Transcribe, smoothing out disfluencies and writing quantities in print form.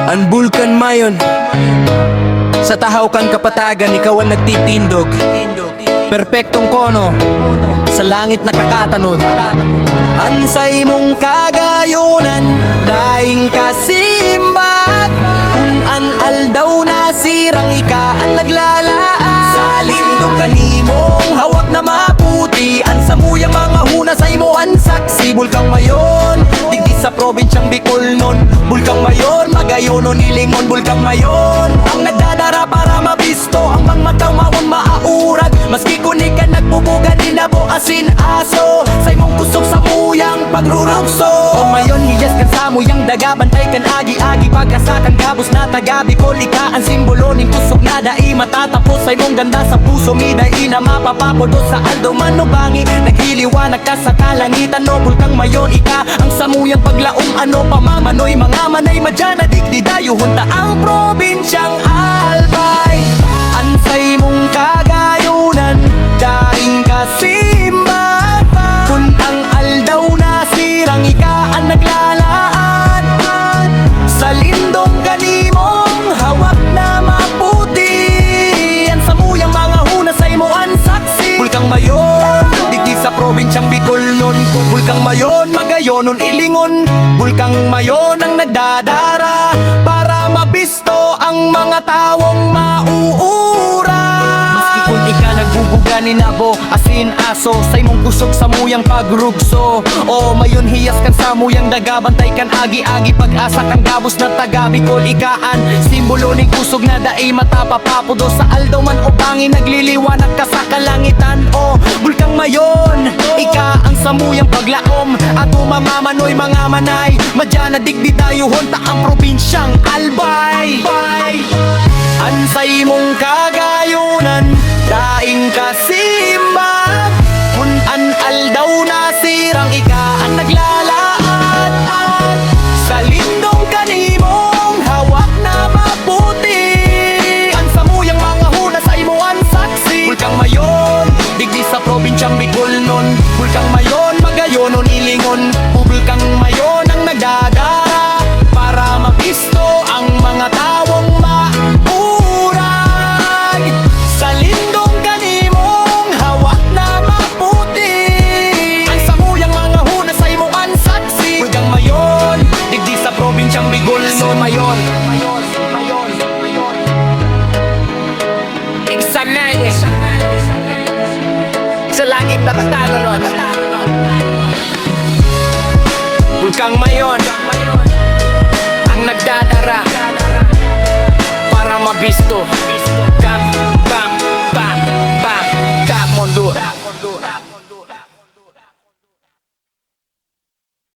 Ang bulkan mayon, sa tahaw kan kapatagan, ikaw ang nagtitindog. Perpektong kono, sa langit nakakatanod. Ansay mong kagayunan, daing kasimbat. Kung an aldaw nasirang ika ang naglalaan. Sa lindong kanimong hawak na maputi, ang samuyang mga huna sa imo ang saksi. Bulkang mayon, digdi sa probinsyang Bicol nun. Bulkang mayon, magayonon ilingon. Bulkang mayon, ang nagdadara para mabisto ang mga mataw maon maaurag. Maski kunig ka nagbubuga di nabo asin aso, sa imong kusog sa muyang pagrurugso. O mayon, hiyas kan sa muyang daga, bantay kan agi-agi pagkasa kang gabos na taga Bicol. Ika ang simbolo ning kusog na dai matatapos sa imong ganda sa puso. Midai na mapapapodo sa aldo manubangi, naghiliwanag ka sa kalangitan. No, bulkang mayon, ika ang samuyang paglaom. Ano pamamanoy, mga manay madyana digdi dayo hunta ang probinsyang Albay. Ansay mong kagayunan, daing kasimbat. Kung ang aldaw nasirang ika ang naglalaan. Sa lindong kanimong hawak na maputi, ang samuyang mga huna sa imo ang saksi. Bulkang mayon, digdi sa probinsyang Bicol nun. Bulkang mayon, magayonon ilingon. Bulkang mayon ang nagdadara para mabisto ang mga tawong mauura. Maski kung ika nagbubuga ni nabo asin aso, sa imong kusog sa muyang pagrugso. O mayon, hiyas kan sa muyang daga, bantay kan agi-agi pag-asa kang gabos na taga Bicol. Ikaan simbolo ning kusog na dai matapapapudo sa aldaw man o bangin, nagliliwanag ka sa kalangitan. O bulkang mayon, ika ang samuyang paglaom. Ato mamamanoy, mga manay madyana digdi tayo hunta ang probinsyang Albay. Ansay mong kagayunan, daing kasimbat. Kung an aldaw nasirang ika ang naglalaan. Sa lindong kanimong hawak na maputi, ang samuyang mga huna sa imo ang saksi. Bulkang mayon, digdi sa probinsyang Bicol nun. Bulkang mayon, magayonon ilingon. Bulkang mayon ang nagdadara para mabisto ang mga tawong maurag. Sa lindong kanimong hawak na maputi, ang samuyang mga huna sa imo ang saksi. Bulkang mayon, digdi sa probinsyang Bicol nun. Mayon, iksanay sa langit na tatalo nun. Bulkang mayon,